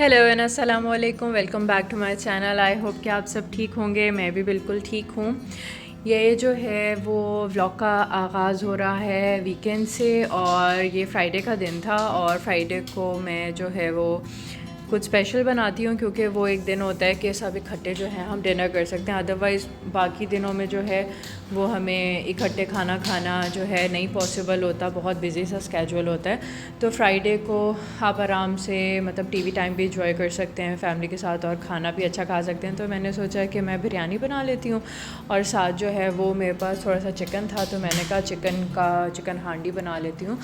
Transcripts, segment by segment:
Hello and अस्सलाम वालेकुम, welcome back to my channel. I hope कि आप सब ठीक होंगे। मैं भी बिल्कुल ठीक हूँ। ये जो है वो व्लॉग का आगाज़ हो रहा है वीकेंड से, और ये फ्राइडे का दिन था। और फ्राइडे को मैं जो है वो कुछ स्पेशल बनाती हूँ, क्योंकि वो एक दिन होता है कि सब इकट्ठे जो है हम डिनर कर सकते हैं। अदरवाइज़ बाकी दिनों में जो है वो हमें इकट्ठे खाना खाना जो है नहीं पॉसिबल होता, बहुत बिजी सा स्केजुअल होता है। तो फ्राइडे को आप आराम से मतलब टीवी टाइम भी इंजॉय कर सकते हैं फैमिली के साथ, और खाना भी अच्छा खा सकते हैं। तो मैंने सोचा कि मैं बिरयानी बना लेती हूँ, और साथ जो है वो मेरे पास थोड़ा सा चिकन था, तो मैंने कहा चिकन हांडी बना लेती हूँ।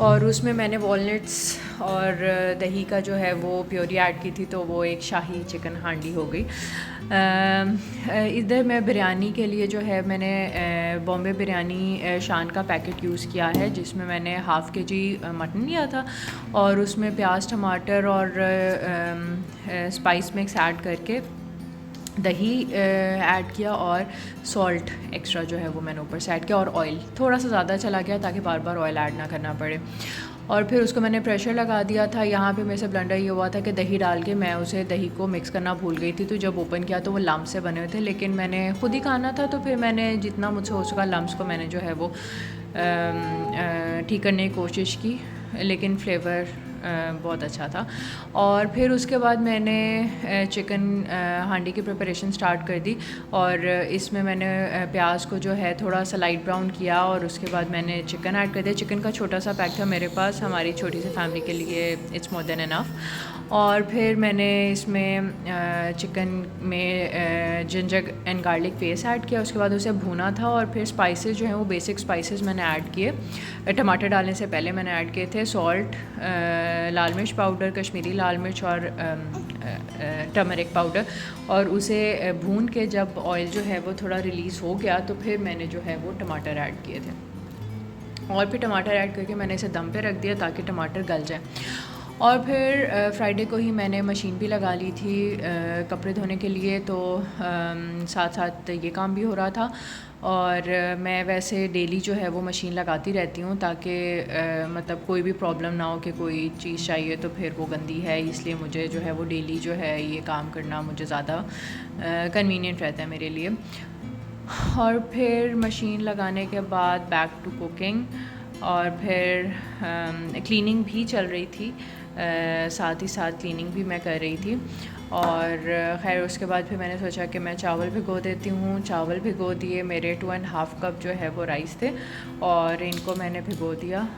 और उसमें मैंने वॉलनट्स और दही का जो है वो प्योरी ऐड की थी, तो वो एक शाही चिकन हांडी हो गई। इधर मैं बिरयानी के लिए जो है मैंने बॉम्बे बिरयानी शान का पैकेट यूज़ किया है, जिसमें मैंने हाफ़ केजी मटन लिया था, और उसमें प्याज टमाटर और स्पाइस मिक्स ऐड करके दही ऐड किया, और सॉल्ट एक्स्ट्रा जो है वो मैंने ऊपर से ऐड किया, और ऑयल थोड़ा सा ज़्यादा चला गया ताकि बार बार ऑयल ऐड ना करना पड़े। और फिर उसको मैंने प्रेशर लगा दिया था। यहाँ पे मेरे से ब्लेंडर ये हुआ था कि दही डाल के मैं उसे दही को मिक्स करना भूल गई थी, तो जब ओपन किया तो वो लम्स से बने हुए थे, लेकिन मैंने ख़ुद ही खाना था, तो फिर मैंने जितना मुझसे हो सका लम्स को मैंने जो है वो ठीक करने की कोशिश की, लेकिन फ्लेवर बहुत अच्छा था। और फिर उसके बाद मैंने चिकन हांडी की प्रिपरेशन स्टार्ट कर दी, और इसमें मैंने प्याज को जो है थोड़ा सा लाइट ब्राउन किया, और उसके बाद मैंने चिकन ऐड कर दिया। चिकन का छोटा सा पैक था मेरे पास, हमारी छोटी सी फैमिली के लिए इट्स मोर देन इनफ। और फिर मैंने इसमें चिकन में ginger and garlic paste add किया, उसके बाद उसे भूना था। और फिर स्पाइसेस जो हैं वो बेसिक स्पाइसेस मैंने ऐड किए, टमाटर डालने से पहले मैंने ऐड किए थे सॉल्ट, लाल मिर्च पाउडर, कश्मीरी लाल मिर्च और टर्मरिक पाउडर, और उसे भून के जब ऑयल जो है वो थोड़ा रिलीज़ हो गया, तो फिर मैंने जो है वो टमाटर ऐड किए थे, और फिर टमाटर ऐड करके मैंने इसे दम पे रख दिया ताकि टमाटर गल जाए। और फिर फ्राइडे को ही मैंने मशीन भी लगा ली थी कपड़े धोने के लिए, तो साथ साथ ये काम भी हो रहा था। और मैं वैसे डेली जो है वो मशीन लगाती रहती हूँ, ताकि मतलब कोई भी प्रॉब्लम ना हो कि कोई चीज़ चाहिए तो फिर वो गंदी है, इसलिए मुझे जो है वो डेली जो है ये काम करना मुझे ज़्यादा कन्वीनियंट रहता है मेरे लिए। और फिर मशीन लगाने के बाद बैक टू कुकिंग, और फिर क्लीनिंग भी चल रही थी, साथ ही साथ क्लीनिंग भी मैं कर रही थी। और खैर उसके बाद फिर मैंने सोचा कि मैं चावल भिगो देती हूँ। चावल भिगो दिए, मेरे 2.5 कप जो है वो राइस थे, और इनको मैंने भिगो दिया।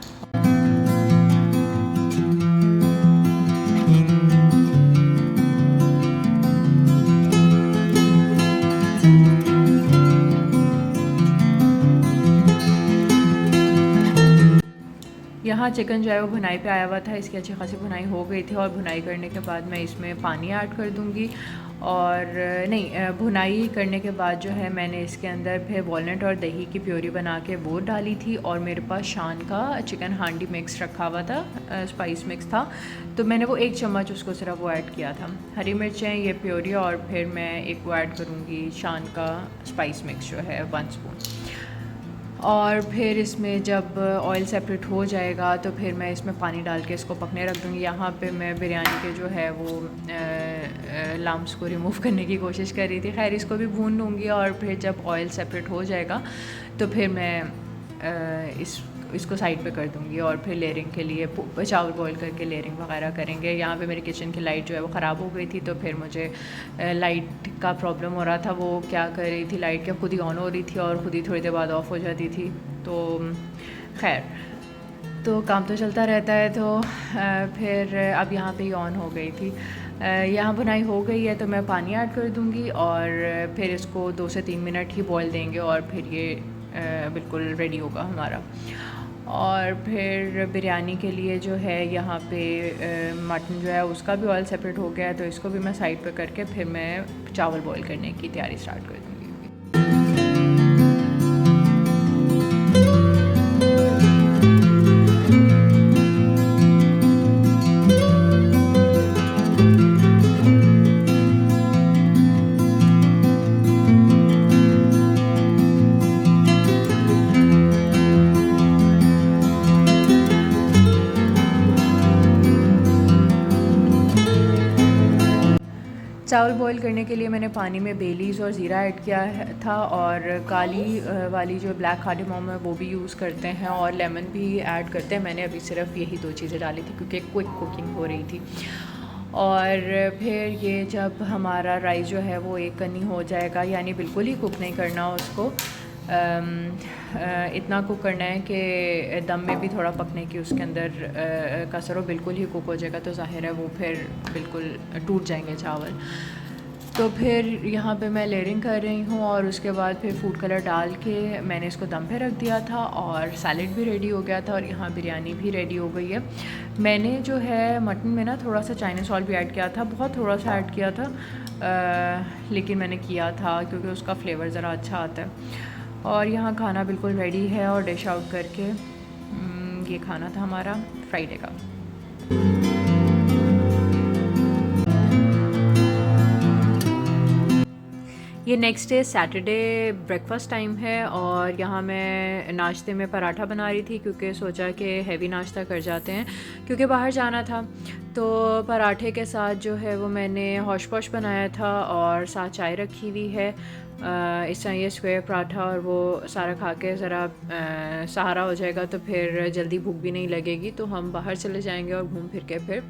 यहाँ चिकन जो है वो भुनाई पे आया हुआ था, इसकी अच्छी खासी भुनाई हो गई थी, और भुनाई करने के बाद मैं इसमें पानी ऐड कर दूँगी। और नहीं, भुनाई करने के बाद जो है मैंने इसके अंदर फिर वॉलनट और दही की प्योरी बना के वो डाली थी, और मेरे पास शान का चिकन हांडी मिक्स रखा हुआ था, स्पाइस मिक्स था, तो मैंने वो 1 चम्मच उसको सिर्फ वो ऐड किया था। हरी मिर्चें, ये प्योरी, और फिर मैं एक वो ऐड करूँगी शान का स्पाइस मिक्स जो है 1 स्पून। और फिर इसमें जब ऑयल सेपरेट हो जाएगा तो फिर मैं इसमें पानी डाल के इसको पकने रख दूँगी। यहाँ पे मैं बिरयानी के जो है वो लम्स को रिमूव करने की कोशिश कर रही थी। खैर इसको भी भून लूँगी, और फिर जब ऑयल सेपरेट हो जाएगा तो फिर मैं इसको साइड पे कर दूँगी, और फिर लेयरिंग के लिए चावल बॉईल करके लेयरिंग वगैरह करेंगे। यहाँ पे मेरी किचन की लाइट जो है वो ख़राब हो गई थी, तो फिर मुझे लाइट का प्रॉब्लम हो रहा था। वो क्या कर रही थी, लाइट क्या खुद ही ऑन हो रही थी और खुद ही थोड़ी देर बाद ऑफ़ हो जाती थी। तो खैर तो काम तो चलता रहता है। तो फिर अब यहाँ पे ही ऑन हो गई थी। यहाँ बुनाई हो गई है, तो मैं पानी ऐड कर दूँगी, और फिर इसको 2 से 3 मिनट ही बॉईल देंगे, और फिर ये बिल्कुल रेडी होगा हमारा। और फिर बिरयानी के लिए जो है यहाँ पे मटन जो है उसका भी ऑयल सेपरेट हो गया है, तो इसको भी मैं साइड पे करके फिर मैं चावल बॉईल करने की तैयारी स्टार्ट कर दूँगी। चावल बॉईल करने के लिए मैंने पानी में बेलीज़ और ज़ीरा ऐड किया था, और काली वाली जो ब्लैक कार्डेमम है वो भी यूज़ करते हैं, और लेमन भी ऐड करते हैं। मैंने अभी सिर्फ यही 2 चीज़ें डाली थी क्योंकि क्विक कुकिंग हो रही थी। और फिर ये जब हमारा राइस जो है वो एक कनी हो जाएगा, यानी बिल्कुल ही कुक नहीं करना उसको, इतना कुक करना है कि दम में भी थोड़ा पकने की उसके अंदर कसर हो, बिल्कुल ही कुक हो जाएगा तो ज़ाहिर है वो फिर बिल्कुल टूट जाएंगे चावल। तो फिर यहाँ पे मैं लेयरिंग कर रही हूँ, और उसके बाद फिर फूड कलर डाल के मैंने इसको दम पे रख दिया था, और सैलड भी रेडी हो गया था, और यहाँ बिरयानी भी रेडी हो गई है। मैंने जो है मटन में ना थोड़ा सा चाइनीज़ सॉल्ट भी ऐड किया था, बहुत थोड़ा सा ऐड किया था, लेकिन मैंने किया था क्योंकि उसका फ्लेवर ज़रा अच्छा आता है। और यहाँ खाना बिल्कुल रेडी है, और डिश आउट करके ये खाना था हमारा फ्राइडे का। ये next day Saturday breakfast time है, और यहाँ मैं नाश्ते में पराठा बना रही थी क्योंकि सोचा कि हैवी नाश्ता कर जाते हैं क्योंकि बाहर जाना था। तो पराठे के साथ जो है वो मैंने हौश पौश बनाया था, और साथ चाय रखी हुई है। इस तरह ये स्क्वायर पराठा, और वो सारा खा के ज़रा सहारा हो जाएगा तो फिर जल्दी भूख भी नहीं लगेगी, तो हम बाहर चले जाएंगे और घूम फिर के फिर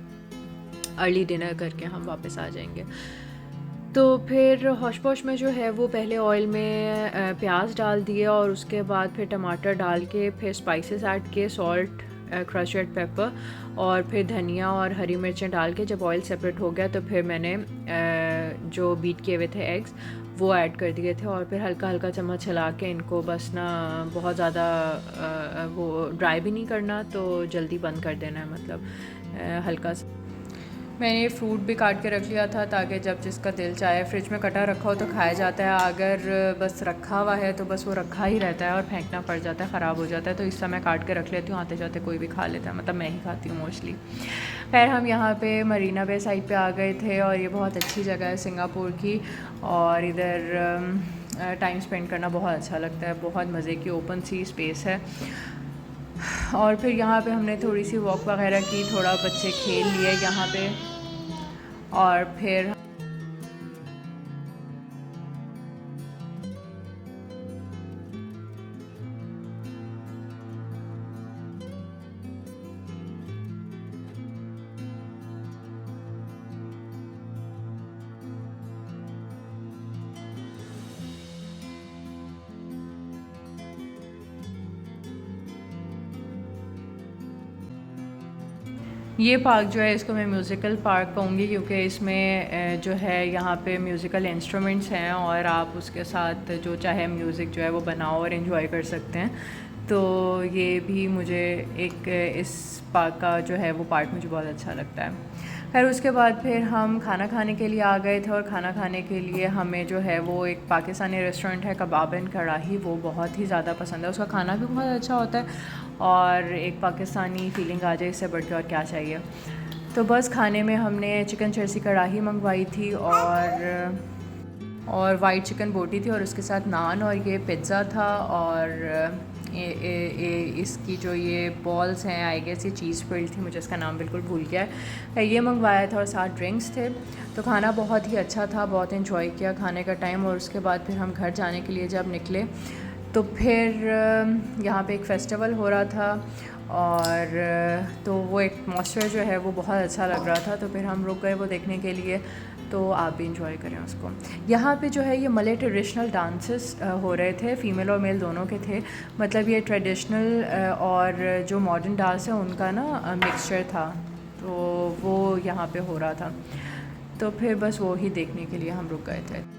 अर्ली डिनर करके हम वापस आ जाएंगे। तो फिर हौश पौश में जो है वो पहले ऑयल में प्याज डाल दिए, और उसके बाद फिर टमाटर डाल के फिर स्पाइसेस ऐड किए, सॉल्ट, क्रश्ड पेपर, और फिर धनिया और हरी मिर्चें डाल के जब ऑयल सेपरेट हो गया तो फिर मैंने जो बीट किए हुए थे एग्स वो ऐड कर दिए थे, और फिर हल्का हल्का चम्मच हिला के इनको बस ना बहुत ज़्यादा वो ड्राई भी नहीं करना, तो जल्दी बंद कर देना है, मतलब हल्का सा। मैंने ये फ्रूट भी काट के रख लिया था ताकि जब जिसका दिल चाहे, फ्रिज में कटा रखा हो तो खाया जाता है, अगर बस रखा हुआ है तो बस वो रखा ही रहता है और फेंकना पड़ जाता है, ख़राब हो जाता है। तो इस समय काट के रख लेती हूँ, आते जाते कोई भी खा लेता है, मतलब मैं ही खाती हूँ मोस्टली। खैर हम यहाँ पे मरीना बे साइड पे आ गए थे, और ये बहुत अच्छी जगह है सिंगापुर की, और इधर टाइम स्पेंड करना बहुत अच्छा लगता है, बहुत मज़े की ओपन सी स्पेस है। और फिर यहाँ पे हमने थोड़ी सी वॉक वगैरह की, थोड़ा बच्चे खेल लिए यहाँ पे, और फिर ये पार्क जो है इसको मैं म्यूज़िकल पार्क कहूँगी, क्योंकि इसमें जो है यहाँ पे म्यूज़िकल इंस्ट्रूमेंट्स हैं, और आप उसके साथ जो चाहे म्यूज़िक जो है वो बनाओ और इन्जॉय कर सकते हैं। तो ये भी मुझे एक इस पार्क का जो है वो पार्ट मुझे बहुत अच्छा लगता है। खैर उसके बाद फिर हम खाना खाने के लिए आ गए थे, और खाना खाने के लिए हमें जो है वो एक पाकिस्तानी रेस्टोरेंट है कबाब एंड कढ़ाई, वो बहुत ही ज़्यादा पसंद है। उसका खाना भी बहुत अच्छा होता है, और एक पाकिस्तानी फीलिंग आ जाए, इससे बढ़ के और क्या चाहिए। तो बस खाने में हमने चिकन चर्सी कढ़ाई मंगवाई थी, और वाइट चिकन बोटी थी, और उसके साथ नान, और ये पिज़्ज़ा था, और इसकी जो ये बॉल्स हैं आई गेस ये चीज़ फिल्ड थी, मुझे इसका नाम बिल्कुल भूल गया है, ये मंगवाया था, और साथ ड्रिंक्स थे। तो खाना बहुत ही अच्छा था, बहुत इन्जॉय किया खाने का टाइम। और उसके बाद फिर हम घर जाने के लिए जब निकले तो फिर यहाँ पे एक फ़ेस्टिवल हो रहा था, और तो वो एटमॉस्फेयर जो है वो बहुत अच्छा लग रहा था, तो फिर हम रुक गए वो देखने के लिए। तो आप भी इंजॉय करें उसको। यहाँ पे जो है ये मलय ट्रेडिशनल डांसेस हो रहे थे, फ़ीमेल और मेल दोनों के थे, मतलब ये ट्रेडिशनल और जो मॉडर्न डांस है उनका ना मिक्सचर था, तो वो यहाँ पे हो रहा था। तो फिर बस वो ही देखने के लिए हम रुक गए थे।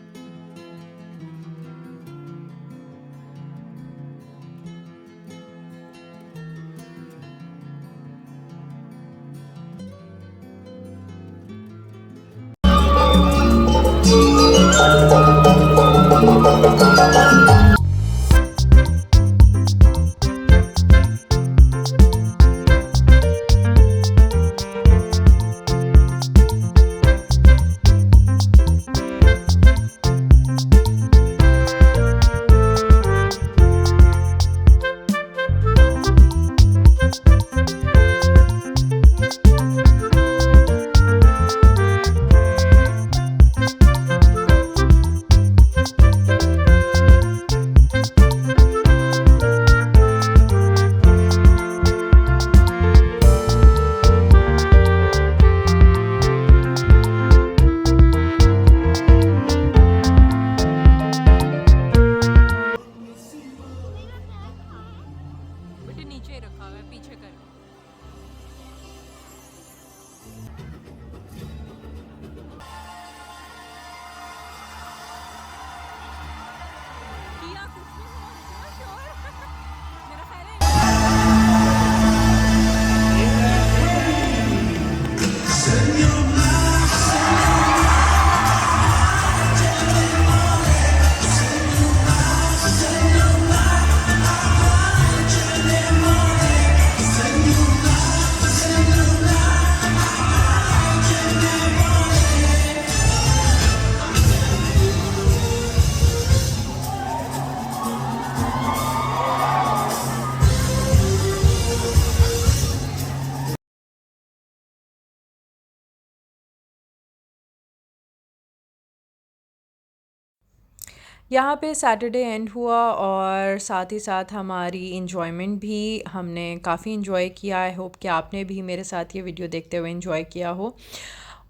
यहाँ पे सैटरडे एंड हुआ और साथ ही साथ हमारी इन्जॉयमेंट भी हमने काफ़ी इन्जॉय किया। आई होप कि आपने भी मेरे साथ ये वीडियो देखते हुए इन्जॉय किया हो।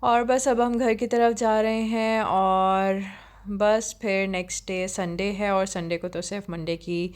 और बस अब हम घर की तरफ जा रहे हैं और बस फिर नेक्स्ट डे संडे है और संडे को तो सिर्फ मंडे की